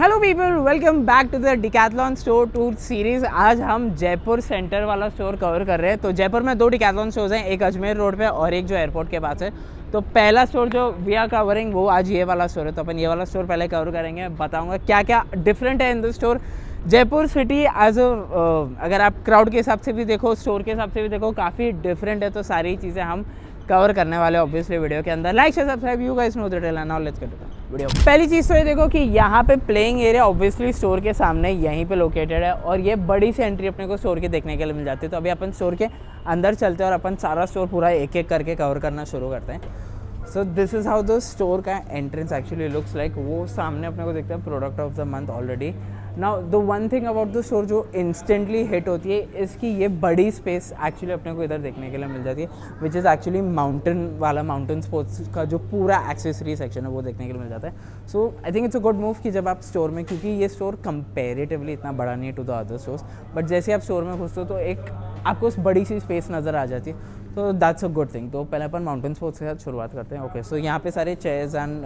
Hello people, welcome back to the Decathlon store tour series. आज हम Jaipur centre वाला store cover कर रहे हैं। तो जयपुर में 2 डिकैथलॉन स्टोर्स हैं, एक अजमेर रोड पे और एक जो एयरपोर्ट के पास है। तो पहला स्टोर जो वी आर कवरिंग वो आज ये वाला स्टोर है। तो अपन ये वाला स्टोर पहले कवर करेंगे, बताऊंगा क्या क्या डिफरेंट है in the store. Jaipur city as अगर आप क्राउड के हिसाब से भी देखो, स्टोर के हिसाब से भी देखो, काफ़ी डिफरेंट है। तो सारी चीज़ें हम कवर करने वाले ऑब्वियसली वीडियो के अंदर। Like share subscribe, you guys know the drill. Now let's get to the video. पहली चीज़ तो ये देखो कि यहाँ पे प्लेइंग एरिया ऑब्वियसली स्टोर के सामने यहीं पे लोकेटेड है और ये बड़ी सी एंट्री अपने को स्टोर के देखने के लिए मिल जाती है। तो अभी अपन स्टोर के अंदर चलते हैं और अपन सारा स्टोर पूरा एक एक करके कवर करना शुरू करते हैं। So this is how the store का एंट्रेंस एक्चुअली लुक्स लाइक। वो सामने अपने को देखते हैं product of the month already. Now the one thing about the store जो इंस्टेंटली हिट होती है इसकी ये बड़ी स्पेस एक्चुअली अपने को इधर देखने के लिए मिल जाती है, which is actually mountain sports का जो पूरा एक्सेसरी सेक्शन है वो देखने के लिए मिल जाता है। So I think it's a good move कि जब आप स्टोर में, क्योंकि ये स्टोर कंपेरेटिवली इतना बड़ा नहीं है to the other stores, but जैसे आप स्टोर में घुसते हो तो एक आपको उस बड़ी सी स्पेस नज़र आ जाती है। तो दैट्स अ गुड थिंग। तो पहले अपन माउंटेन स्पोर्ट्स के साथ शुरुआत करते हैं। ओके, सो यहाँ पे सारे chairs and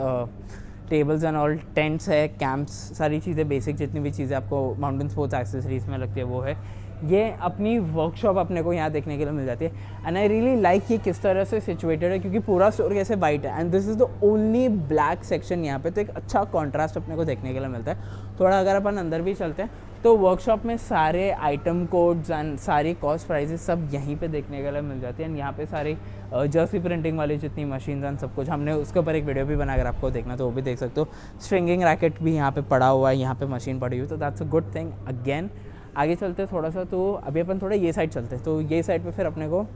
tables and all, tents है, कैंप्स, सारी चीज़ें बेसिक जितनी भी चीज़ें आपको माउंटेन स्पोर्ट्स एक्सेसरीज में लगती है वो है। ये अपनी वर्कशॉप अपने को यहाँ देखने के लिए मिल जाती है एंड आई रियली लाइक ये किस तरह से सिचुएटेड है, क्योंकि पूरा स्टोर कैसे वाइट है and this is the only black section यहाँ पे। तो एक अच्छा कॉन्ट्रास्ट अपने को देखने के लिए मिलता है। थोड़ा अगर अपन अंदर भी चलते हैं तो वर्कशॉप में सारे आइटम कोड्स एंड सारी कॉस्ट प्राइजेस सब यहीं पे देखने के लिए मिल जाती है। एंड यहाँ पे सारी जर्सी प्रिंटिंग वाली जितनी मशीन एंड सब कुछ, हमने उसके ऊपर एक वीडियो भी बना, अगर आपको देखना तो वो भी देख सकते हो। स्ट्रिंगिंग रैकेट भी यहाँ पे पड़ा हुआ है, यहाँ पे मशीन पड़ी हुई, तो that's a good thing. Again आगे चलते हैं थोड़ा सा, तो अभी अपन थोड़ा ये साइड चलते हैं। तो ये साइड पे फिर अपने को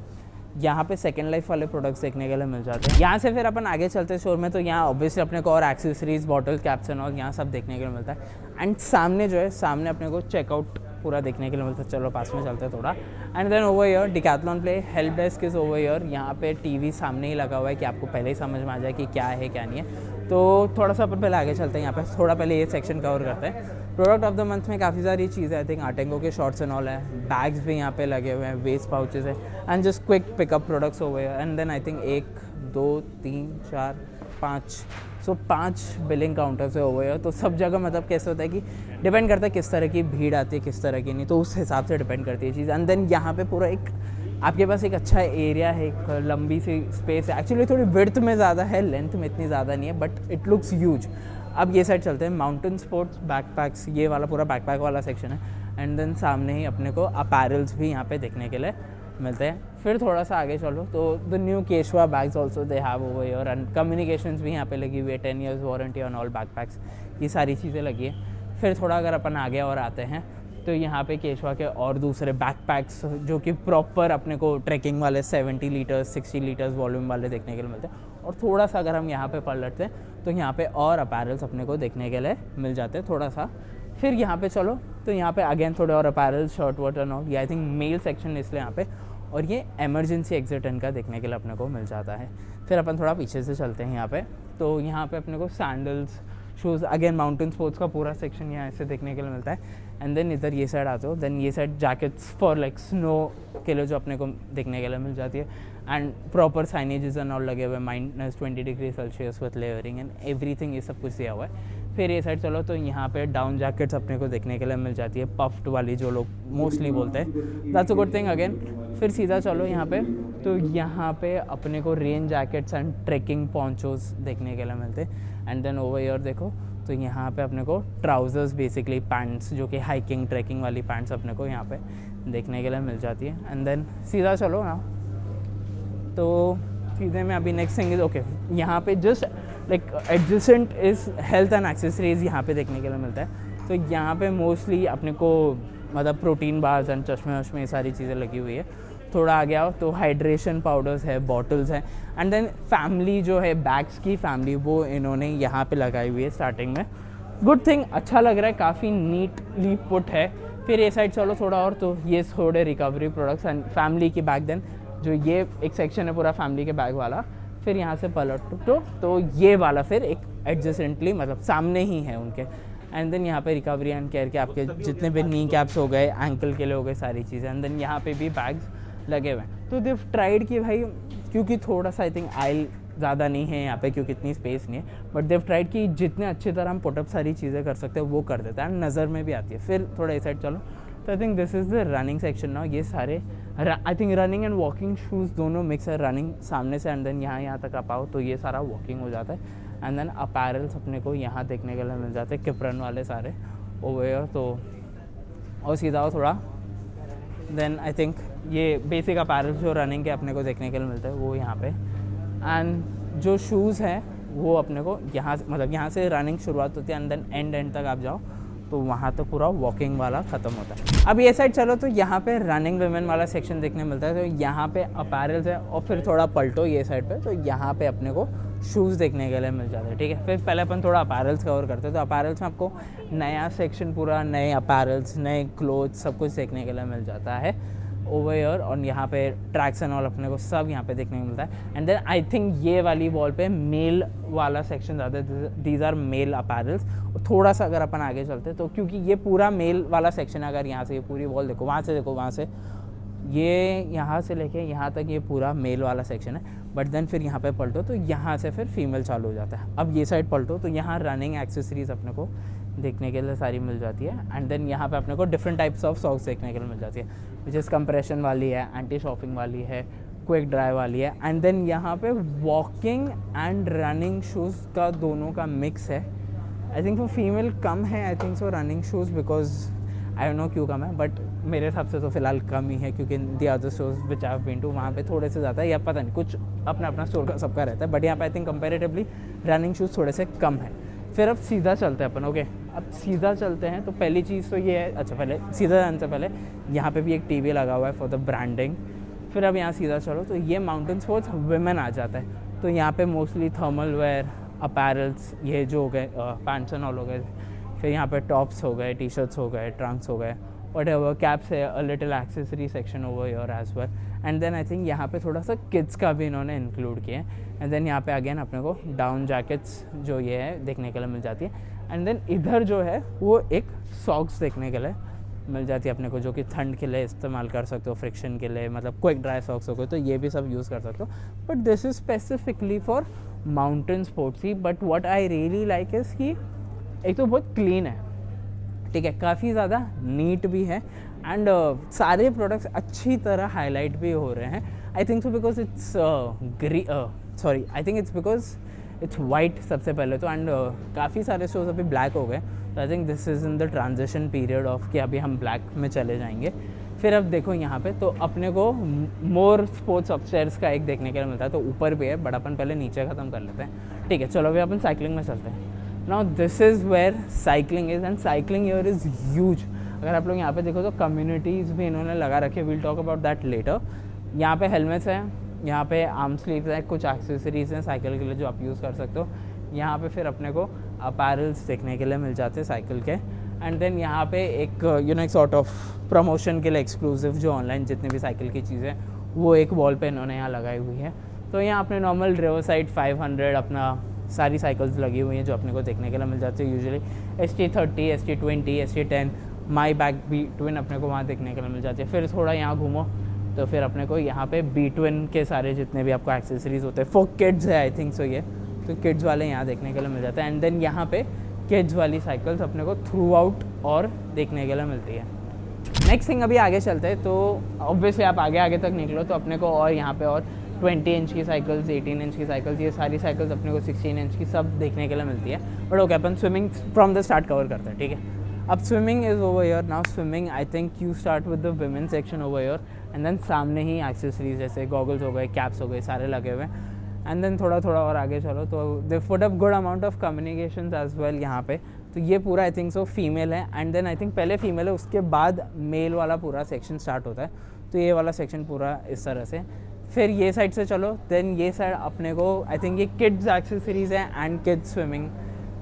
यहाँ पे सेकेंड लाइफ वाले प्रोडक्ट्स देखने के लिए मिल जाते हैं। यहाँ से फिर अपन आगे चलते हैं स्टोर में, तो यहाँ ऑब्वियसली अपने को और एक्सेसरीज, बॉटल कैप्स और यहाँ सब देखने के लिए मिलता है। एंड सामने जो है, सामने अपने को चेकआउट पूरा देखने के लिए मिलता है। चलो पास में चलते हैं थोड़ा। And then over here Decathlon play help desk is over here. यहाँ पे टीवी सामने ही लगा हुआ है कि आपको पहले ही समझ में आ जाए कि क्या है क्या नहीं है। तो थोड़ा सा अपन पहले आगे चलते हैं, यहाँ पे थोड़ा पहले ये सेक्शन कवर करते हैं। प्रोडक्ट ऑफ द मंथ में काफ़ी सारी चीज़ें, आई थिंक आर्टेंगो के शॉर्ट्स एंड ऑल है, बैग्स भी यहाँ पे लगे हुए हैं, वेस्ट पाउचेस है and just quick pickup products over here. And then I think 1 2 3 4 5 so 5 billing counters है ओवर ईयर। तो सब जगह मतलब कैसे होता है कि डिपेंड करता है किस तरह की भीड़ आती है, किस तरह की नहीं, तो उस हिसाब से डिपेंड करती है चीज़। एंड देन यहाँ पे पूरा एक आपके पास एक अच्छा एरिया है, एक लंबी सी स्पेस है। एक्चुअली थोड़ी विड्थ में ज़्यादा है, लेंथ में इतनी ज़्यादा नहीं है, बट इट लुक्स ह्यूज। अब ये साइड चलते हैं, माउंटेन स्पोर्ट्स बैकपैक्स, ये वाला पूरा बैकपैक वाला सेक्शन है। एंड देन सामने ही अपने को अपैरल्स भी यहाँ पे देखने के लिए मिलते हैं। फिर थोड़ा सा आगे चलो तो the new Keshwa bags also they have over here and communications भी यहाँ पे लगी हुई है, 10 years warranty on all backpacks, ये सारी चीज़ें लगी है। फिर थोड़ा अगर अपन आगे और आते हैं तो यहाँ पे केशवा के और दूसरे बैकपैक्स जो कि प्रॉपर अपने को ट्रैकिंग वाले 70 लीटर्स 60 लीटर्स वॉल्यूम वाले देखने के लिए मिलते हैं। और थोड़ा सा अगर हम यहाँ पे पलटते हैं तो यहाँ पे और अपैरल्स अपने को देखने के लिए मिल जाते हैं थोड़ा सा। फिर यहाँ पे चलो तो यहाँ पे अगेन थोड़े और अपैरल्स, शर्ट वर्ट एंड ऑल, ये आई थिंक मेल सेक्शन इसलिए यहाँ पे, और ये एमरजेंसी एग्जिट इनका देखने के लिए अपने को मिल जाता है। फिर अपन थोड़ा पीछे से चलते हैं यहाँ पे, तो यहाँ पे अपने को sandals, shoes, again mountain sports का पूरा सेक्शन यहाँ से देखने के लिए मिलता है। एंड देन इधर ये साइड आते हो, देन ये side jackets for like snow के लिए जो अपने को देखने के लिए मिल जाती है। And proper signages and all लगे हुए, -20 degree Celsius with layering and everything, ये सब कुछ दिया हुआ है। फिर ये साइड चलो तो यहाँ पे डाउन जैकेट्स अपने को देखने के लिए मिल जाती है, पफ्ड वाली जो लोग मोस्टली बोलते हैं, that's a good thing again. फिर सीधा चलो यहाँ पे, तो यहाँ पे अपने को रेन जैकेट्स एंड ट्रैकिंग पॉन्चोस देखने के लिए मिलते हैं। एंड देन ओवर ईयर देखो तो यहाँ पे अपने को ट्राउज़र्स, बेसिकली पैंट्स जो कि हाइकिंग ट्रैकिंग वाली पैंट्स अपने को यहाँ पे देखने के लिए मिल जाती है। एंड देन सीधा चलो ना तो सीधे में अभी नेक्स्ट थिंग इज ओके, यहाँ पे just like adjacent is health and accessories यहाँ पे देखने के लिए मिलता है। तो यहाँ पे मोस्टली अपने को मतलब प्रोटीन बार्स एंड चश्मे वश्मे ये सारी चीज़ें लगी हुई है। थोड़ा आगे आओ तो हाइड्रेशन पाउडर्स है, बॉटल्स हैं। एंड देन फैमिली जो है, बैग्स की फैमिली, वो इन्होंने यहाँ पे लगाई हुई है स्टार्टिंग में। गुड थिंग, अच्छा लग रहा है, काफ़ी नीटली पुट है। फिर ये साइड चलो थोड़ा और, तो ये थोड़े रिकवरी प्रोडक्ट्स एंड फैमिली की बैग। देन जो ये एक सेक्शन है पूरा फैमिली के बैग वाला। फिर यहाँ से पलट तो ये वाला फिर एक एडजेसेंटली मतलब सामने ही है उनके। एंड देन यहाँ पे रिकवरी एंड केयर के आपके जितने भी नी कैप्स हो गए, एंकल के लिए हो गए, सारी चीज़ें। एंड देन यहाँ पे भी बैग्स लगे हुए हैं। तो दिव ट्राइड कि भाई, क्योंकि थोड़ा सा आई थिंक आइल ज़्यादा नहीं है यहाँ पे क्योंकि इतनी स्पेस नहीं है, बट देव ट्राइड कि जितने अच्छी तरह हम पुटअप सारी चीज़ें कर सकते हैं वो कर देता है, नज़र में भी आती है। फिर थोड़ा इस साइड चलो तो I think this is the running section now. ये सारे I think running and walking shoes दोनों मिक्स है, रनिंग सामने से एंड देन यहाँ तक आप आओ तो ये सारा वॉकिंग हो जाता है। एंड देन अपैरल्स अपने को यहाँ देखने के लिए मिल जाते हैं, किप्रन वाले सारे ओवर। तो और सीधा हो थोड़ा, देन आई थिंक ये बेसिक अपैरल्स जो रनिंग के अपने को देखने के लिए मिलते हैं वो यहाँ पे। एंड जो शूज़ हैं वो अपने को यहाँ मतलब यहाँ से रनिंग शुरुआत होती है एंड देन एंड तक आप जाओ तो वहाँ तो पूरा वॉकिंग वाला ख़त्म होता है। अब ये साइड चलो तो यहाँ पे रनिंग वुमेन वाला सेक्शन देखने मिलता है, तो यहाँ पे अपैरल्स है। और फिर थोड़ा पलटो ये साइड पे तो यहाँ पे अपने को शूज़ देखने के लिए मिल जाते हैं, ठीक है। फिर पहले अपन थोड़ा अपैरल्स कवर करते हैं, तो अपैरल्स में आपको नया सेक्शन पूरा नए अपैरल्स नए क्लोथ्स सब कुछ देखने के लिए मिल जाता है ओवर ईयर। और यहाँ पे ट्रैक्स एंड ऑल अपने को सब यहाँ पे देखने को मिलता है। एंड देन आई थिंक ये वाली वॉल पे मेल वाला सेक्शन ज़्यादा, दीज आर मेल अपैरल्स। थोड़ा सा अगर अपन आगे चलते तो क्योंकि ये पूरा मेल वाला सेक्शन है, अगर यहाँ से ये पूरी वॉल देखो, वहाँ से देखो, वहाँ से ये यहाँ से लेके यहाँ तक ये पूरा मेल वाला सेक्शन है। बट देन फिर यहाँ पे पलटो तो यहाँ से फिर फीमेल चालू हो जाता है। अब ये साइड पलटो तो यहाँ रनिंग एक्सेसरीज अपने को देखने के लिए सारी मिल जाती है। एंड देन यहाँ पे अपने को डिफरेंट टाइप्स ऑफ सॉक्स देखने के लिए मिल जाती है, विच इज़ कंप्रेशन वाली है, एंटी शॉपिंग वाली है, क्विक ड्राई वाली है। एंड देन यहाँ पे वॉकिंग एंड रनिंग शूज़ का दोनों का मिक्स है। आई थिंक वो फीमेल कम है, आई think so running shoes, because I don't know क्यों कम है, बट मेरे हिसाब से तो फिलहाल कम ही है क्योंकि the other stores which I have been to वहाँ पे थोड़े से ज़्यादा है, या पता नहीं कुछ अपना अपना स्टोर का सबका रहता है। बट यहाँ पे I think comparatively running shoes थोड़े से कम है। फिर अब सीधा चलते हैं अपन, ओके। अब सीधा चलते हैं तो पहली चीज़ तो ये है, अच्छा पहले सीधा जाने से पहले यहाँ पे भी एक टीवी लगा हुआ है फॉर द ब्रांडिंग। फिर अब यहाँ सीधा चलो तो ये माउंटेन स्पोर्ट्स वुमेन आ जाता है। तो यहाँ पे मोस्टली थर्मल वेयर अपैरल्स ये जो हो गए, पैंट्स एंड ऑल हो गए, फिर यहाँ पे टॉप्स हो गए, टी शर्ट्स हो गए, ट्रंक्स हो गए, व्हाटएवर, कैप्स है, a little accessory section over here as well. And then I think यहाँ पे थोड़ा सा किड्स का भी इन्होंने इंक्लूड किया है। एंड देन यहाँ पे अगेन अपने को डाउन जैकेट्स जो ये है देखने के लिए मिल जाती है। एंड देन इधर जो है वो एक सॉक्स देखने के लिए मिल जाती है अपने को, जो कि ठंड के लिए इस्तेमाल कर सकते हो, फ्रिक्शन के लिए, मतलब क्विक ड्राई सॉक्स हो गए तो ये भी सब यूज़ कर सकते हो। But this is specifically for mountain sports he. But what I really like is कि एक तो बहुत क्लीन है, ठीक है, काफ़ी ज़्यादा नीट भी है। एंड सारे प्रोडक्ट्स अच्छी तरह हाईलाइट भी हो रहे हैं। आई think so because it's I think it's because it's white सबसे पहले तो। एंड काफ़ी सारे स्टोर्स अभी ब्लैक हो गए, तो I think this is in the transition period of कि अभी हम ब्लैक में चले जाएंगे। फिर अब देखो यहाँ पे तो अपने को मोर स्पोर्ट्स अपस्टेयर्स का एक देखने के लिए मिलता है, तो ऊपर भी है, बट अपन पहले नीचे ख़त्म कर लेते हैं, ठीक है। चलो अभी अपन साइकिलिंग में चलते हैं। Now this is where cycling is, and cycling here is huge. अगर आप लोग यहाँ पे देखो तो कम्युनिटीज़ भी इन्होंने लगा रखे, will talk about that later. यहाँ पे हेलमेट्स हैं, यहाँ पे आर्म स्लीव्स हैं, कुछ एक्सेसरीज हैं साइकिल के लिए जो आप यूज़ कर सकते हो। यहाँ पे फिर अपने को अपैरल्स देखने के लिए मिल जाते हैं साइकिल के। एंड देन यहाँ पे एक एक सॉर्ट ऑफ प्रमोशन के लिए एक्सक्लूसिव जो ऑनलाइन जितनी भी साइकिल की चीज़ें वो एक वॉल पे इन्होंने यहाँ लगाई हुई है। तो यहाँ अपने नॉर्मल रिवरसाइड 500 अपना सारी साइकिल्स लगी हुई हैं जो अपने को देखने के लिए मिल जाती है। Usually ST30, ST20, ST10, my back B-Twin अपने को वहाँ देखने के लिए मिल जाती है। फिर थोड़ा यहाँ घूमो तो फिर अपने को यहाँ पे B-Twin के सारे जितने भी आपको एक्सेसरीज होते हैं, फॉर किड्स है आई थिंक सो ये, तो किड्स वाले यहाँ देखने के लिए मिल जाते हैं। एंड देन यहाँ पे किड्स वाली साइकिल्स अपने को थ्रू आउट और देखने के लिए मिलती है। नेक्स्ट थिंग अभी आगे चलते हैं, तो ऑब्वियसली आप आगे तक निकलो तो अपने को और यहाँ पे और 20 इंच की साइकिल्स, 18 इंच की साइकिल्स, ये सारी साइकिल्स अपने को 16 इंच की सब देखने के लिए मिलती है। बट ओके, अपन swimming from the start cover करते हैं, ठीक है। अब swimming is over here. Now swimming I think you start with the women section over here, and then सामने ही एक्सेसरीज जैसे गॉगल्स हो गए, कैप्स हो गए, सारे लगे हुए हैं। एंड देन थोड़ा और आगे चलो तो they put up good amount of communications as well यहाँ पे। तो ये पूरा आई थिंक सो फीमेल है, एंड देन आई थिंक पहले फीमेल है, उसके बाद मेल वाला पूरा सेक्शन स्टार्ट होता है। तो ये वाला सेक्शन पूरा इस तरह से। फिर ये साइड से चलो, देन ये साइड अपने को आई थिंक ये किड्स एक्सेसरीज है एंड किड्स स्विमिंग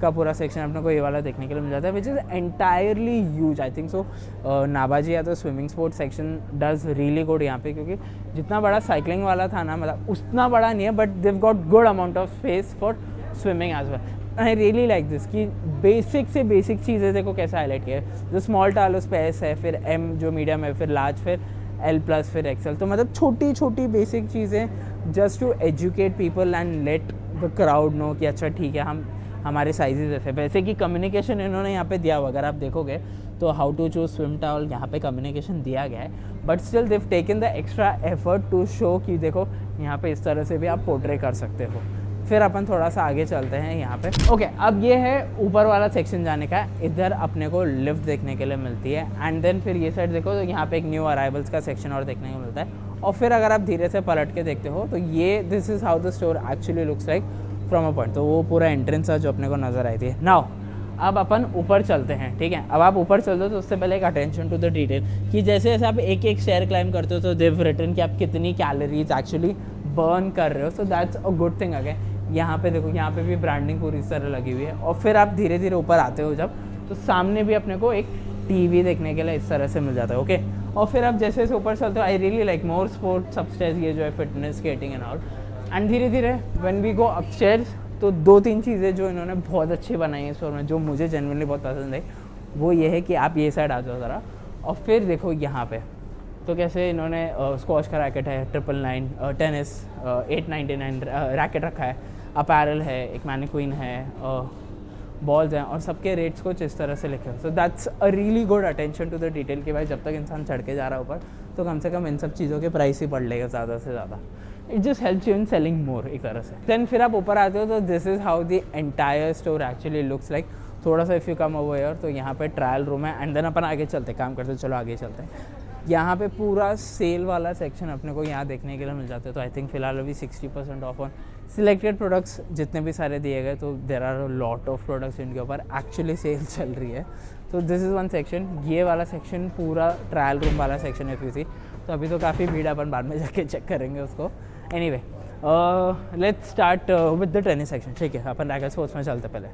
का पूरा सेक्शन अपने को ये वाला देखने के लिए मिल जाता है, which is entirely huge. I think so नाबाजी या तो swimming sports section does really good यहाँ पे, क्योंकि जितना बड़ा साइकिलिंग वाला था ना, मतलब उतना बड़ा नहीं है, but they've got good amount of space for swimming as well. I really like this कि बेसिक से बेसिक चीज़ें देखो कैसे हाईलाइट किया है। जो स्मॉल टाल उस पर S है, फिर M जो मीडियम है, फिर लार्ज, फिर L+, फिर XL, तो मतलब छोटी छोटी बेसिक चीज़ें just to educate people and let the crowd know कि अच्छा ठीक है हम हमारे साइजेस ऐसे। वैसे कि कम्युनिकेशन इन्होंने यहाँ पे दिया हुआ, अगर आप देखोगे तो how to choose swim towel यहाँ पे कम्युनिकेशन दिया गया है, but still they've taken the extra effort to show कि देखो यहाँ पे इस तरह से भी आप पोर्ट्रे कर सकते हो। फिर अपन थोड़ा सा आगे चलते हैं यहाँ पे। ओके, अब ये है ऊपर वाला सेक्शन जाने का। इधर अपने को लिफ्ट देखने के लिए मिलती है, एंड देन फिर ये साइड देखो तो यहाँ पे एक न्यू अराइवल्स का सेक्शन और देखने को मिलता है। और फिर अगर आप धीरे से पलट के देखते हो तो ये this is how the store actually looks like from a point. तो वो पूरा एंट्रेंस है जो अपने को नज़र आई थी। नाउ अब अपन ऊपर चलते हैं, ठीक है। अब आप ऊपर चलते हो तो उससे पहले एक अटेंशन टू द डिटेल कि जैसे जैसे आप एक एक स्टेयर क्लाइम करते हो तो देव रिटन कि आप कितनी कैलोरीज एक्चुअली बर्न कर रहे हो। So that's a good thing. Again यहाँ पे देखो, यहाँ पे भी ब्रांडिंग पूरी इस तरह लगी हुई है। और फिर आप धीरे धीरे ऊपर आते हो जब, तो सामने भी अपने को एक टीवी देखने के लिए इस तरह से मिल जाता है। ओके, और फिर आप जैसे जैसे ऊपर चलते हो, आई really like more sports upstairs, ये जो है fitness, skating and all. And धीरे धीरे व्हेन वी गो अपस्टेयर्स तो 2-3 चीज़ें जो इन्होंने बहुत अच्छी बनाई है स्टोर में, जो मुझे जेन्युइनली बहुत पसंद है, वो ये है कि आप ये साइड आ जाओ ज़रा और फिर देखो यहाँ पे तो कैसे इन्होंने स्क्वॉश का रैकेट है 999, टेनिस 899 रैकेट रखा है, अपैरल है, एक मैनिक्विन है, बॉल्स हैं, और सबके रेट्स कुछ इस तरह से लिखे हो। So that's a really good attention to the detail कि भाई जब तक इंसान चढ़ के जा रहा है ऊपर तो कम से कम इन सब चीज़ों के प्राइस ही पड़ लेगा ज़्यादा से ज़्यादा। It just helps you in selling मोर एक तरह से। देन फिर आप ऊपर आते हो तो this is how the entire store actually looks like. थोड़ा सा if you come over here तो यहाँ पे ट्रायल रूम है, एंड देन अपन आगे चलते काम करते, चलो आगे चलते हैं। यहाँ पे पूरा सेल वाला सेक्शन अपने को यहाँ देखने के लिए मिल जाता है। तो आई थिंक फ़िलहाल अभी 60% ऑफ ऑन सिलेक्टेड प्रोडक्ट्स जितने भी सारे दिए गए। तो there are a lot of products जिनके ऊपर एक्चुअली सेल चल रही है। तो दिस इज़ वन सेक्शन। ये वाला सेक्शन पूरा ट्रायल रूम वाला सेक्शन है फिर। तो अभी तो काफ़ी भीड़, अपन बाद में जाके चेक करेंगे उसको। Anyway, let's start with the tennis section, ठीक है। अपन रैकेट स्पोर्ट्स में चलते पहले।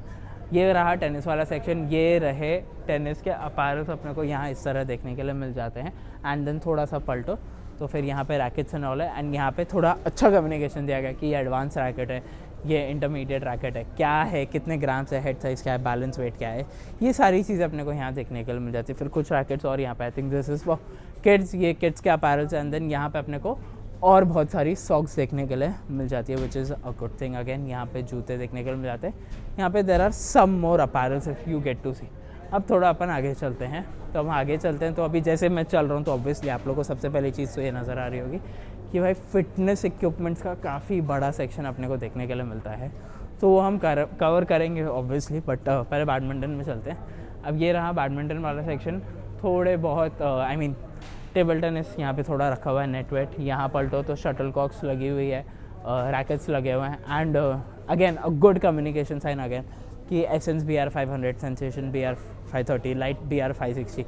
ये रहा टेनिस वाला सेक्शन, ये रहे टेनिस के अपैरल्स अपने को यहाँ इस तरह देखने के लिए मिल जाते हैं। एंड देन थोड़ा सा पलटो तो फिर यहाँ पे रैकेट्स एंड ऑल है, एंड यहाँ पे थोड़ा अच्छा कम्युनिकेशन दिया गया कि ये एडवांस रैकेट है, ये इंटरमीडिएट रैकेट है, क्या है, कितने ग्राम्स है, हेड साइज़ क्या है, बैलेंस वेट क्या है, ये सारी चीज़ें अपने को यहाँ देखने के लिए मिल जाती है। फिर कुछ रैकेट्स और यहाँ पे I think this is for kids, ये किड्स के अपैरल्स। एंड देन यहाँ पे अपने को और बहुत सारी सॉक्स देखने के लिए मिल जाती है, which is a good thing. Again यहाँ पे जूते देखने के लिए मिल जाते हैं। यहाँ पे there are some more apparels if you get to see. अब थोड़ा अपन आगे चलते हैं, तो हम आगे चलते हैं। तो अभी जैसे मैं चल रहा हूँ तो ऑब्वियसली आप लोगों को सबसे पहली चीज़ तो ये नज़र आ रही होगी कि भाई फिटनेस इक्विपमेंट्स का काफ़ी बड़ा सेक्शन अपने को देखने के लिए मिलता है। तो वो हम कवर करेंगे ऑब्वियसली, बट पहले बैडमिंटन में चलते हैं। अब ये रहा बैडमिंटन वाला सेक्शन। थोड़े बहुत आई मीन टेबल टेनिस यहाँ पे थोड़ा रखा हुआ है, नेट वेट। यहाँ पलटो तो शटल कॉक्स लगी हुई है, रैकेट्स लगे हुए हैं, and again a good communication sign again कि essence BR 500, sensation BR 530, lite BR 560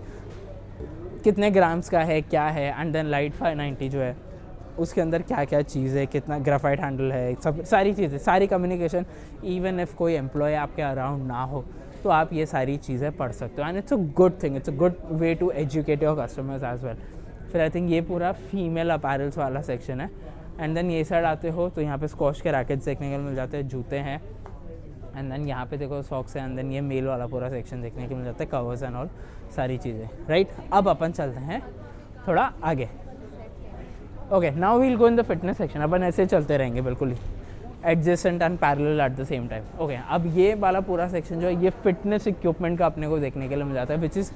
कितने ग्राम्स का है, क्या है। एंड देन लाइट 590 जो है उसके अंदर क्या क्या चीज़ है, कितना ग्राफाइट हैंडल है, सब सारी चीज़ें, सारी कम्युनिकेशन। इवन इफ़ कोई एम्प्लॉय आपके अराउंड ना हो तो आप ये सारी चीज़ें पढ़ सकते हो। And it's a good thing, it's a good way to educate your customers as well. फिर आई थिंक ये पूरा फीमेल अपैरल्स वाला सेक्शन है। एंड देन ये साइड आते हो तो यहाँ पे स्क्वॉश के रैकेट्स देखने के मिल जाते हैं, जूते हैं, एंड देन यहाँ पे देखो सॉक्स है। एंड देन ये मेल वाला पूरा सेक्शन देखने को मिल जाता है, कवर्स एंड ऑल सारी चीज़ें, राइट। अब अपन चलते हैं थोड़ा आगे। Okay, now we'll go in the fitness section. अपन ऐसे चलते रहेंगे बिल्कुल ही adjacent and parallel at the same time. Okay, अब ये वाला पूरा सेक्शन जो है ये फिटनेस इक्विपमेंट का अपने को देखने के लिए मिल जाता है, विच इज़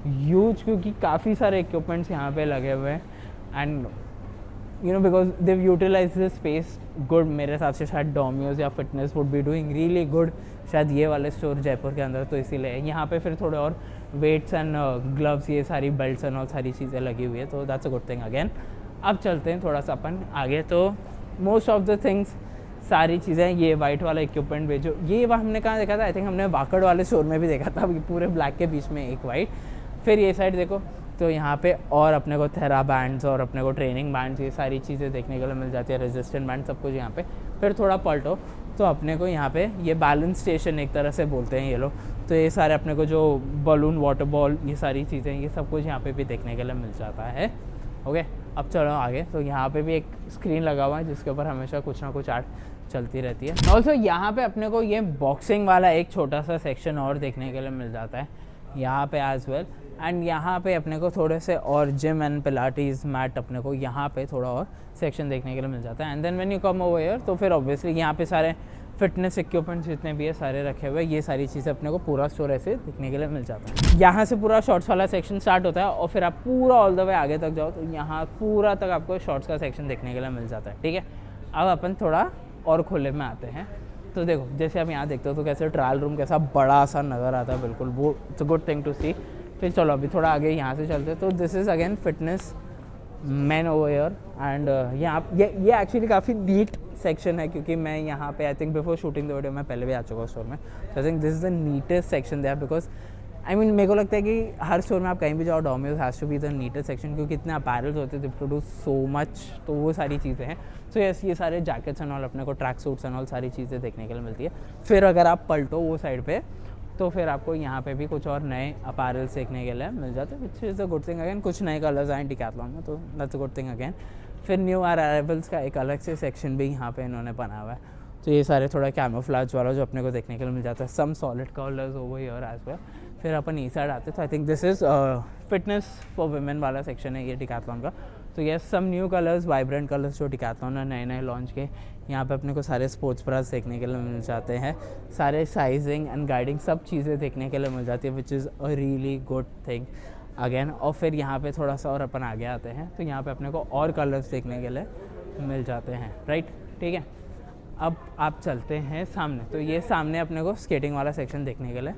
ह्यूज, क्योंकि काफ़ी सारे इक्विपमेंट्स यहाँ पे लगे हुए हैं। And you know because they utilise this space good. मेरे हिसाब से शायद डोमियोज या fitness would be doing really good शायद ये वाले स्टोर जयपुर के अंदर, तो इसीलिए यहाँ पे फिर थोड़े और वेट्स एंड ग्लव्स, ये सारी बेल्ट्स एंड और सारी चीज़ें लगी हुई है। तो that's a good thing again. अब चलते हैं थोड़ा सा अपन आगे। तो मोस्ट ऑफ द थिंग्स, सारी चीज़ें, ये वाइट वाला इक्विपमेंट भेजो, ये हमने कहाँ देखा था, आई थिंक हमने वाकड़ वाले स्टोर में भी देखा था, पूरे ब्लैक के बीच में एक वाइट। फिर ये साइड देखो तो यहाँ पे और अपने को थेरा बैंड्स और अपने को ट्रेनिंग बैंड्स, ये सारी चीज़ें देखने के लिए मिल जाती है, रेजिस्टेंट बैंड, सब कुछ यहाँ पे। फिर थोड़ा पलटो तो अपने को यहाँ पे ये बैलेंस स्टेशन एक तरह से बोलते हैं ये लोग। तो ये सारे अपने को जो बलून, वाटर बॉल, ये सारी चीज़ें, ये सब कुछ यहाँ पे भी देखने के लिए मिल जाता है। ओके, अब चलो आगे। तो यहाँ पे भी एक स्क्रीन लगा हुआ है जिसके ऊपर हमेशा कुछ ना कुछ ऐड चलती रहती है। ऑल्सो यहाँ पे अपने को ये बॉक्सिंग वाला एक छोटा सा सेक्शन और देखने के लिए मिल जाता है, यहाँ पे एज वेल। एंड यहाँ पे अपने को थोड़े से और जिम एंड पिलाटीज मैट अपने को यहाँ पे थोड़ा और सेक्शन देखने के लिए मिल जाता है। And then when you come over here तो फिर ऑब्वियसली यहाँ पे सारे फिटनेस इक्विपमेंट्स जितने भी है सारे रखे हुए हैं, ये सारी चीज़ें अपने को पूरा स्टोर ऐसे देखने के लिए मिल जाता है। यहाँ से पूरा शॉर्ट्स वाला सेक्शन स्टार्ट होता है और फिर आप पूरा ऑल द वे आगे तक जाओ तो यहाँ पूरा तक आपको शॉर्ट्स का सेक्शन देखने के लिए मिल जाता है, ठीक है। अब अपन थोड़ा और खुले में आते हैं। तो देखो जैसे आप यहाँ देखते हो तो कैसे ट्रायल रूम कैसा बड़ा सा नज़र आता है, बिल्कुल वो it's a good thing to see. फिर चलो अभी थोड़ा आगे यहाँ से चलते हैं। तो this is again fitness man over here. And यहाँ ये एक्चुअली काफ़ी नीट सेक्शन है क्योंकि मैं यहाँ पे I think before shooting the video मैं पहले भी आ चुका हूँ स्टोर में। So I think this is the neatest section there because I mean मेरे को लगता है कि हर स्टोर में आप कहीं भी जाओ Domyos has to be the neatest section क्योंकि इतने अपैरल्स होते हैं, दे प्रोड्यूस सो मच, तो वो सारी चीज़ें हैं। सो यस ये सारे जैकेट्स एंड ऑल अपने को ट्रैक सूट्स एंड ऑल सारी चीज़ें देखने के लिए मिलती है। फिर अगर आप पलटो वो साइड पे तो फिर आपको यहाँ पे भी कुछ और नए अपैरल्स देखने के लिए मिल जाते हैं, which is a good thing. Again कुछ नए कलर्स आए डिकैथलॉन में तो that's a good thing again. फिर न्यू अराइवल्स का एक अलग से सेक्शन भी यहाँ पे इन्होंने बना हुआ है। तो ये सारे थोड़ा कैमोफ्लेज वाला जो अपने को देखने के लिए मिल जाता है, some solid colours over here as well. फिर अपन ई साइड आते तो I think this is fitness for women वाला सेक्शन है ये डिकैथलॉन का। तो ये some new colours, vibrant colours जो डिकैथलॉन ने नए नए लॉन्च के यहाँ पे अपने को सारे स्पोर्ट्स ब्रास देखने के लिए मिल जाते हैं, सारे साइजिंग एंड गाइडिंग सब चीज़ें देखने के लिए मिल जाती है, which is a really good thing again. और फिर यहाँ पे थोड़ा सा और अपन आगे आते हैं तो यहाँ पे अपने को और कलर्स देखने के लिए मिल जाते हैं, राइट, ठीक है। अब आप चलते हैं सामने, तो ये सामने अपने को स्केटिंग वाला सेक्शन देखने के लिए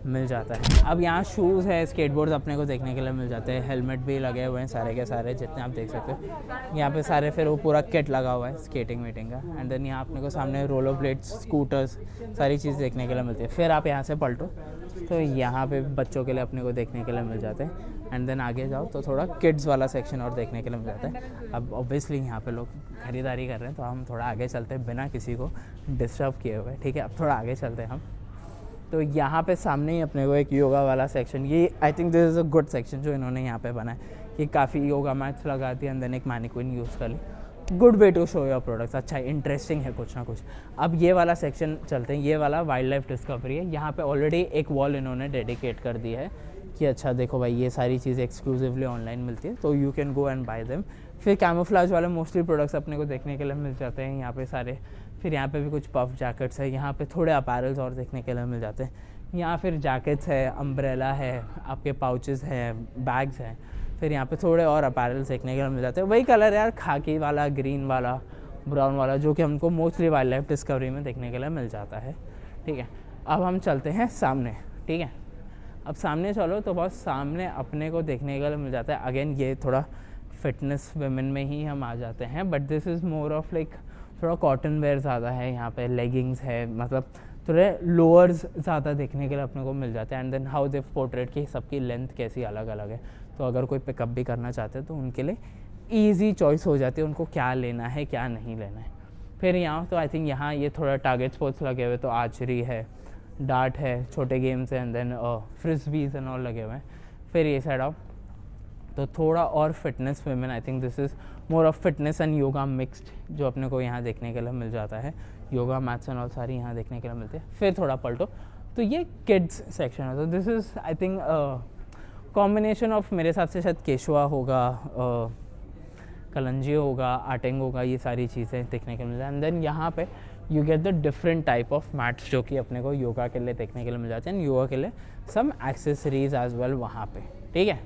मिल जाता है। अब यहाँ शूज़ है, स्केटबोर्ड्स अपने को देखने के लिए मिल जाते हैं, हेलमेट भी लगे हुए हैं सारे के सारे जितने आप देख सकते हो यहाँ पे सारे। फिर वो पूरा किट लगा हुआ है स्केटिंग वीटिंग का। एंड देन यहाँ अपने को सामने रोलर ब्लेड्स, स्कूटर्स सारी चीज़ देखने के लिए मिलती है। फिर आप यहाँ से पलटो तो यहाँ पे बच्चों के लिए अपने को देखने के लिए मिल जाते हैं। एंड देन आगे जाओ तो थोड़ा किड्स वाला सेक्शन और देखने के लिए मिल जाता है। अब ऑब्वियसली यहाँ पे लोग खरीदारी कर रहे हैं तो हम थोड़ा आगे चलते हैं बिना किसी को डिस्टर्ब किए हुए, ठीक है। अब थोड़ा आगे चलते हैं हम, तो यहाँ पे सामने ही अपने को एक योगा वाला सेक्शन, ये आई think this is a good section जो इन्होंने यहाँ पे बनाया कि काफ़ी योगा मैट्स लगा दी एंड देन एक मैनिक्विन यूज़ कर ली। Good way to show your products, अच्छा इंटरेस्टिंग है कुछ ना कुछ। अब ये वाला सेक्शन चलते हैं, ये वाला वाइल्ड लाइफ डिस्कवरी है। यहाँ पे ऑलरेडी एक वॉल इन्होंने डेडिकेट कर दी है कि अच्छा देखो भाई ये सारी चीज़ें एक्सक्लूसिवली ऑनलाइन मिलती है तो you can go and bye them. फिर कैमोफ्लेज वाले मोस्टली प्रोडक्ट्स अपने को देखने के लिए मिल जाते हैं यहाँ पे सारे। फिर यहाँ पे भी कुछ पफ जैकेट्स है, यहाँ पे थोड़े अपैरल्स और देखने के लिए मिल जाते हैं। यहाँ फिर जैकेट्स है, अम्ब्रेला है, आपके पाउचेस हैं, बैग्स हैं। फिर यहाँ पे थोड़े और अपैरल्स देखने के लिए मिल जाते हैं। वही कलर यार, खाकी वाला, ग्रीन वाला, ब्राउन वाला, जो कि हमको मोस्टली वाइल्ड लाइफ डिस्कवरी में देखने के लिए मिल जाता है, ठीक है। अब हम चलते हैं सामने, ठीक है। अब सामने चलो तो बहुत सामने अपने को देखने के लिए मिल जाता है। अगेन ये थोड़ा फिटनेस वुमेन में ही हम आ जाते हैं, but this is more of like थोड़ा कॉटन वेयर ज़्यादा है। यहाँ पे लेगिंग्स है, मतलब थोड़े लोअर्स ज़्यादा देखने के लिए अपने को मिल जाते हैं। And then how they portrait की सबकी लेंथ कैसी अलग अलग है, तो अगर कोई पिकअप भी करना चाहते हैं तो उनके लिए ईजी चॉइस हो जाती है उनको क्या लेना है क्या नहीं लेना है। फिर यहाँ तो आई थिंक यहाँ ये थोड़ा टारगेट स्पोर्ट्स लगे हुए, तो आर्चरी है, डार्ट है, छोटे गेम्स हैं, एंड देन फ्रिस्बीज एंड ऑल लगे हुए हैं। फिर ये साइड आओ तो थोड़ा और fitness women, I think this is more of fitness and yoga mixed जो अपने को यहाँ देखने के लिए मिल जाता है। योगा मैथ्स एंड ऑल सारी यहाँ देखने के लिए मिलते हैं। फिर थोड़ा पलटो तो ये किड्स सेक्शन है, तो this is I think combination of, मेरे हिसाब से शायद केशवा होगा, कलंजी होगा, आटेंग होगा, ये सारी चीज़ें देखने के लिए मिलती है। एंड देन यहाँ पे you get the different type of mats जो कि अपने को योगा के लिए देखने के लिए मिल जाते हैं, योगा के लिए सम एक्सेसरीज एज वेल वहाँ पे, ठीक है।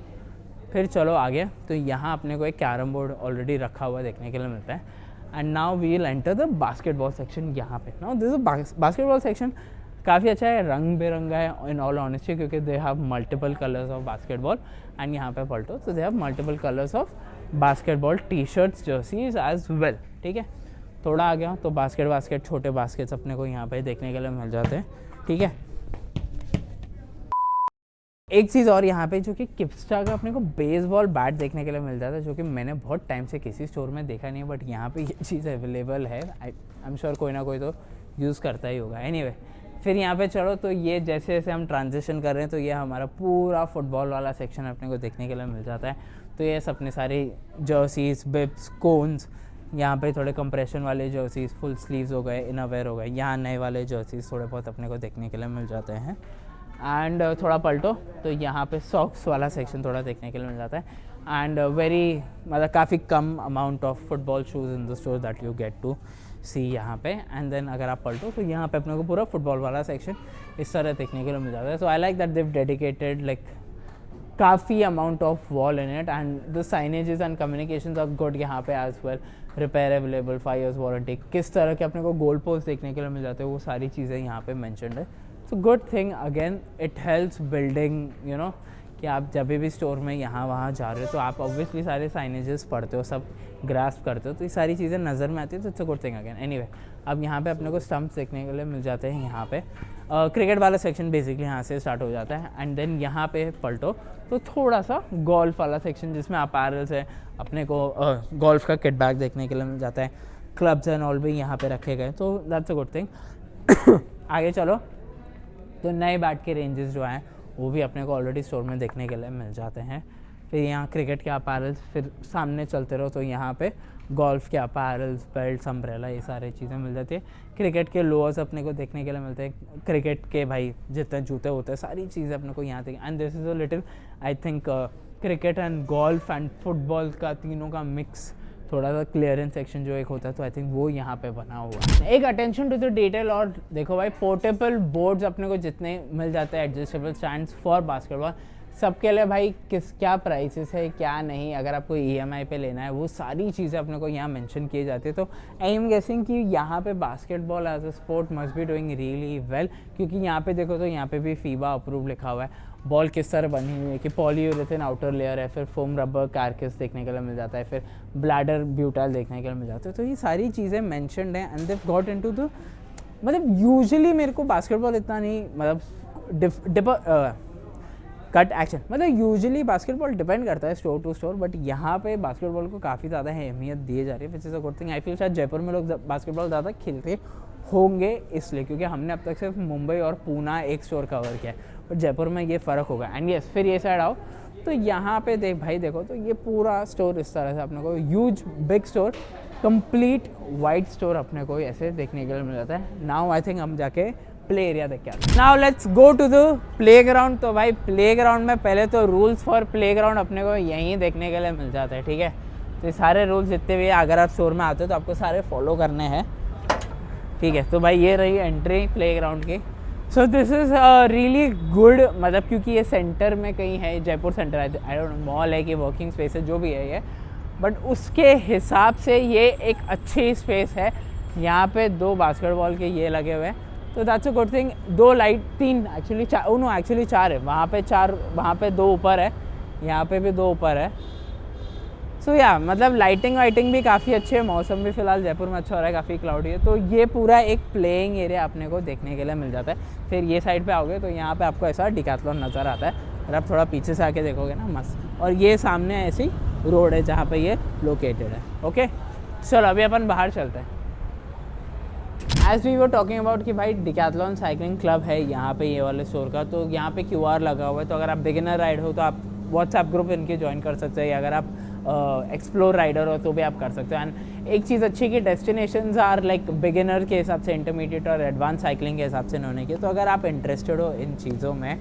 फिर चलो आगे, तो यहाँ अपने को एक कैरम बोर्ड ऑलरेडी रखा हुआ देखने के लिए मिलता है। And now we will enter the basketball section. यहाँ पे नाउ दिस बास्केटबॉल सेक्शन काफ़ी अच्छा है, रंग बिरंगा है इन ऑल ऑनेस्टी, क्योंकि they have multiple colours of basketball. And यहाँ पे पलटो तो they have multiple colours of basketball T shirts, jerseys as well, ठीक है। थोड़ा आ गया तो बास्केट छोटे बास्केट्स अपने को यहाँ पे देखने के लिए मिल जाते हैं, ठीक है। एक चीज़ और यहाँ पे जो कि किप्स्टा का अपने को बेसबॉल बैट देखने के लिए मिल जाता है, जो कि मैंने बहुत टाइम से किसी स्टोर में देखा नहीं है, बट यहाँ पे ये चीज़ अवेलेबल है। आई एम श्योर कोई ना कोई तो यूज़ करता ही होगा। एनीवे, फिर यहाँ पे चलो तो ये जैसे जैसे हम ट्रांजिशन कर रहे हैं तो ये हमारा पूरा फुटबॉल वाला सेक्शन अपने को देखने के लिए मिल जाता है। तो ये अपने सारे जर्सीज, बिप्स, कोन्स, यहाँ पे थोड़े कंप्रेशन वाले जर्सीज, फुल स्लीव्स हो गए, इनरवेयर हो गए, यहाँ नए वाले जर्सीज थोड़े बहुत अपने को देखने के लिए मिल जाते हैं। एंड थोड़ा पलटो तो यहाँ पे सॉक्स वाला सेक्शन थोड़ा देखने के लिए मिल जाता है एंड वेरी मतलब काफ़ी कम amount of football shoes in the store that you get to see यहाँ पे। एंड देन अगर आप पलटो तो यहाँ पे अपने को पूरा फुटबॉल वाला सेक्शन इस तरह देखने के लिए मिल जाता है। So I like that they've dedicated like काफ़ी amount of wall in it and the signages and communications are good यहाँ पे as well. Repair available, 5 years warranty, किस तरह के अपने को गोल पोस्ट देखने के लिए मिल जाते हैं वो सारी चीज़ें यहाँ पे मेंशन्ड है। So good thing again, it helps building you know कि आप जब भी स्टोर में यहाँ वहाँ जा रहे हो तो आप ऑब्वियसली सारे साइनेजेस पढ़ते हो, सब ग्रास्प करते हो, तो ये सारी चीज़ें नज़र में आती है, तो it's a good thing again. Anyway अब यहाँ पे अपने को स्टम्प्स देखने के लिए मिल जाते हैं। यहाँ पे क्रिकेट वाला सेक्शन बेसिकली यहाँ से स्टार्ट हो जाता है एंड देन यहाँ पे पलटो तो थोड़ा सा गोल्फ वाला सेक्शन जिसमें अपैरल्स है, अपने को गोल्फ का किट बैग देखने के लिए मिल जाता है, क्लब्स एंड ऑल भी यहाँ पे रखे गए, तो दैट्स अ गुड थिंग। आगे चलो तो नए बैट के रेंजेस जो हैं वो भी अपने को ऑलरेडी स्टोर में देखने के लिए मिल जाते हैं। फिर यहाँ क्रिकेट के अपैरल्स, फिर सामने चलते रहो तो यहाँ पे गोल्फ के अपैरल्स, बेल्ट्स, अम्ब्रेला, ये सारी चीज़ें मिल जाती है। क्रिकेट के लोअर्स अपने को देखने के लिए मिलते हैं, क्रिकेट के भाई जितने जूते होते हैं सारी चीज़ें अपने को यहाँ देखिए। And this is a little I think cricket and golf and football का तीनों का मिक्स थोड़ा सा क्लियरेंस सेक्शन जो एक होता है तो आई थिंक वो यहाँ पे बना हुआ है। एक अटेंशन टू द डिटेल, और देखो भाई पोर्टेबल बोर्ड्स अपने को जितने मिल जाते हैं, एडजस्टेबल स्टैंड्स फॉर बास्केटबॉल, सबके लिए भाई क्या प्राइसेस है क्या नहीं, अगर आपको EMI पे लेना है वो सारी चीज़ें अपने को यहाँ मेंशन की जाती है। तो आई एम गेसिंग कि यहाँ पे basketball as a sport must be doing really well, क्योंकि यहाँ पे देखो तो यहाँ पे भी FIBA अप्रूव लिखा हुआ है। बॉल किस तरह बनी हुई है कि पॉलीयूरेथेन आउटर लेयर है, फिर फोम रबर कारकेस देखने के लिए मिल जाता है, फिर ब्लैडर ब्यूटाइल देखने के लिए मिल जाता है, तो ये सारी चीज़ें मैंशनड हैं and they've got into the मतलब यूजुअली मेरे को बास्केटबॉल इतना नहीं मतलब कट एक्शन, मतलब यूजुअली बास्केटबॉल डिपेंड करता है स्टोर टू स्टोर, बट यहाँ पे बास्केटबॉल को काफ़ी ज़्यादा अहमियत दी जा रही है, which is a good thing. I feel शायद जयपुर में लोग बास्केटबॉल ज़्यादा खेलते होंगे इसलिए, क्योंकि हमने अब तक सिर्फ मुंबई और पूना एक स्टोर कवर किया है, बट जयपुर में ये फ़र्क होगा। एंड यस फिर ये साइड आओ तो यहाँ पे देख भाई देखो तो ये पूरा स्टोर इस तरह से अपने को huge big store, complete wide store अपने को ऐसे देखने के लिए मिल जाता है। नाउ आई थिंक हम जाके प्ले एरिया देख के आते हैं। Now let's go to the playground. तो भाई प्ले ग्राउंड में पहले तो रूल्स फॉर प्ले ग्राउंड अपने को यहीं देखने के लिए मिल जाता है, ठीक है। तो ये सारे रूल्स जितने भी अगर आप स्टोर में आते हो तो आपको सारे फॉलो करने हैं, ठीक है। तो भाई ये रही एंट्री प्ले ग्राउंड की। So this is really good, मतलब क्योंकि ये सेंटर में कहीं है, Jaipur centre I don't know mall है कि वर्किंग स्पेस है जो भी है ये, बट उसके हिसाब से ये एक अच्छी स्पेस है। यहाँ पे 2 बास्केटबॉल के ये लगे हुए हैं, तो that's a good thing. 2 light, 3 actually 4, no actually 4 है, वहाँ पे 4, वहाँ पे 2 ऊपर है, यहाँ पे भी 2 ऊपर है। सो या मतलब लाइटिंग वाइटिंग भी काफ़ी अच्छी है, मौसम भी फिलहाल जयपुर में अच्छा हो रहा है, काफ़ी क्लाउडी है, तो ये पूरा एक प्लेइंग एरिया अपने को देखने के लिए मिल जाता है। फिर ये साइड पे आओगे तो यहाँ पे आपको ऐसा डिकैथलॉन नज़र आता है, अगर आप थोड़ा पीछे से आके देखोगे ना मस्त। और ये सामने ऐसी रोड है जहाँ पे ये लोकेटेड है। ओके चलो अभी अपन बाहर चलते हैं। As we were talking about कि भाई डिकैथलॉन साइकिलिंग क्लब है यहाँ पे ये वाले स्टोर का, तो यहाँ पे QR लगा हुआ है, तो अगर आप बिगिनर राइड हो तो आप व्हाट्सएप ग्रुप इनके ज्वाइन कर सकते हैं, या अगर आप एक्सप्लोर राइडर हो तो भी आप कर सकते हो। एंड एक चीज़ अच्छी कि डेस्टिनेशंस आर लाइक बिगिनर के हिसाब से, इंटरमीडिएट और एडवांस साइकिलिंग के हिसाब से इन्होंने किया, तो अगर आप इंटरेस्टेड हो इन चीज़ों में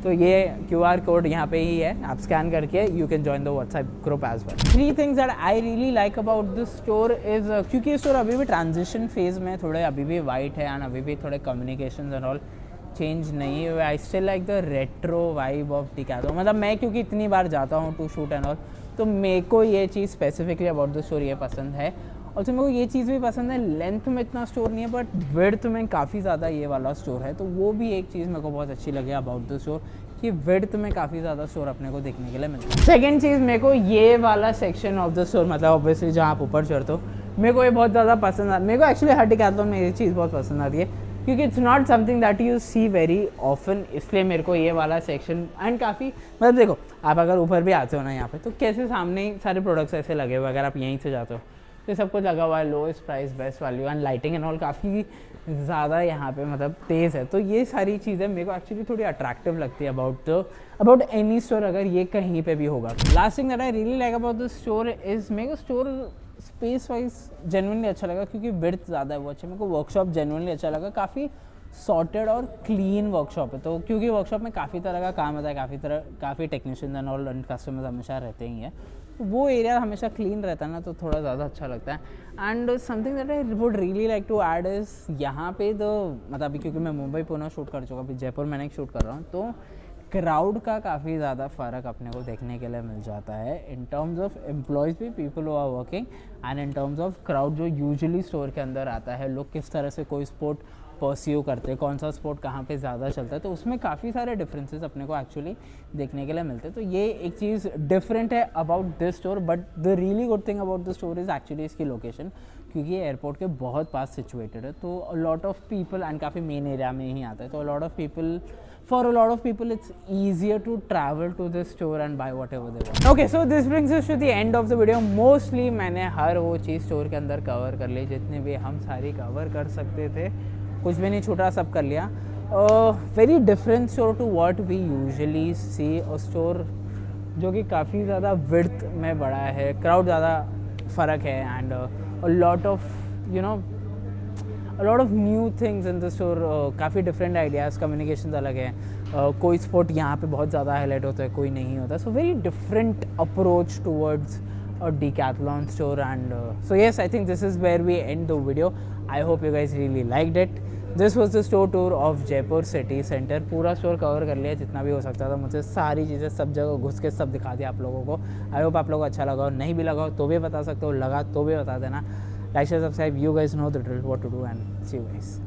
तो ये QR कोड यहाँ पे ही है, आप स्कैन करके you can join the WhatsApp group as well. 3 things that I really like about this store is, क्योंकि ये स्टोर अभी भी ट्रांजिशन फेज में, थोड़े अभी भी वाइट है एंड अभी भी थोड़े कम्युनिकेशन एंड ऑल चेंज नहीं हुए। I still like the retro vibe of decathlon, मतलब मैं क्योंकि इतनी बार जाता हूँ टू शूट एंड ऑल, तो मेरे को ये चीज़ स्पेसिफिकली अबाउट द स्टोर ये पसंद है। और मेरे को ये चीज़ भी पसंद है, लेंथ में इतना स्टोर नहीं है बट विड्थ में काफ़ी ज़्यादा ये वाला स्टोर है, तो वो भी एक चीज़ मेरे को बहुत अच्छी लगी अबाउट द स्टोर कि विड्थ में काफ़ी ज़्यादा स्टोर अपने को देखने के लिए मिलता है। सेकेंड चीज़ मेरे को ये वाला सेक्शन ऑफ द स्टोर, मतलब ऑब्वियसली जहाँ आप ऊपर चढ़ते हो, मेरे को ये बहुत ज़्यादा पसंद आता है। मेरे को एक्चुअली हर डिकैथलॉन में ये चीज़ बहुत पसंद आती है, क्योंकि it's not something that you see very often, इसलिए मेरे को ये वाला सेक्शन एंड काफ़ी, मतलब देखो आप अगर ऊपर भी आते हो ना यहाँ पे, तो कैसे सामने ही सारे प्रोडक्ट्स ऐसे लगे हुए, अगर आप यहीं से जाते हो तो सब कुछ लगा हुआ है, lowest price best value and lighting and all काफ़ी ज़्यादा यहाँ पे मतलब तेज़ है, तो ये सारी चीज़ें मेरे को एक्चुअली थोड़ी अट्रैक्टिव लगती है अबाउट एनी स्टोर, अगर ये कहीं पे भी होगा। Last thing that I really like about the store is, मेरे को स्टोर स्पेस वाइज जेन्युइनली अच्छा लगा, क्योंकि विड्थ ज़्यादा है वो अच्छा, मेरे को वर्कशॉप जेन्युइनली अच्छा लगा, काफ़ी सॉर्टेड और क्लीन वर्कशॉप है। तो क्योंकि वर्कशॉप में काफ़ी तरह का काम होता है, काफ़ी technician and all and customers हमेशा रहते ही हैं, तो वो एरिया हमेशा क्लीन रहता है ना, तो थोड़ा ज़्यादा अच्छा लगता है। And something that I would really like to add is यहाँ पे मतलब अभी क्योंकि मैं मुंबई पुणे शूट कर चुका, अभी जयपुर मैंने एक शूट कर रहा हूँ, तो क्राउड का काफ़ी ज़्यादा फ़र्क अपने को देखने के लिए मिल जाता है इन टर्म्स ऑफ एम्प्लॉयज़ भी, people who are working, and in terms of crowd जो यूजुअली स्टोर के अंदर आता है, लोग किस तरह से कोई स्पोर्ट परस्यू करते हैं, कौन सा स्पोर्ट कहाँ पे ज़्यादा चलता है, तो उसमें काफ़ी सारे डिफरेंसेस अपने को एक्चुअली देखने के लिए मिलते हैं। तो ये एक चीज़ डिफरेंट है about this store, but the really good thing about the store is actually इसकी लोकेशन, क्योंकि ये एयरपोर्ट के बहुत पास सिचुएटेड है, तो लॉट ऑफ पीपल एंड काफ़ी मेन एरिया में ही आता है, तो for a lot of people it's easier to travel to this store and buy whatever they want. Okay, so this brings us to the end of the video. Mostly मैंने हर वो चीज़ store के अंदर cover कर ली, जितने भी हम सारी cover कर सकते थे, कुछ भी नहीं छूटा, सब कर लिया। Very different store to what we usually see, और स्टोर जो कि काफ़ी ज़्यादा विड्थ में बड़ा है, क्राउड ज़्यादा फ़र्क है, and a lot of new things in the store, काफ़ी डिफरेंट आइडियाज़, कम्युनिकेशन अलग है, कोई स्पोर्ट यहाँ पे बहुत ज़्यादा हाईलाइट होता है, कोई नहीं होता, so very different approach towards a Decathlon store, and so yes, I think this is where we end the video. I hope you guys really liked it. This was the store tour of Jaipur City Center. पूरा store cover कर लिया जितना भी हो सकता था मुझसे, सारी चीज़ें सब जगह घुस के सब दिखा दिया आप लोगों को। आई होप आप लोगों को अच्छा लगा हो, नहीं भी लगा हो तो भी बता सकते हो, लगा तो भी बता देना। Like, share, subscribe. You guys know the drill, what to do, and see you guys.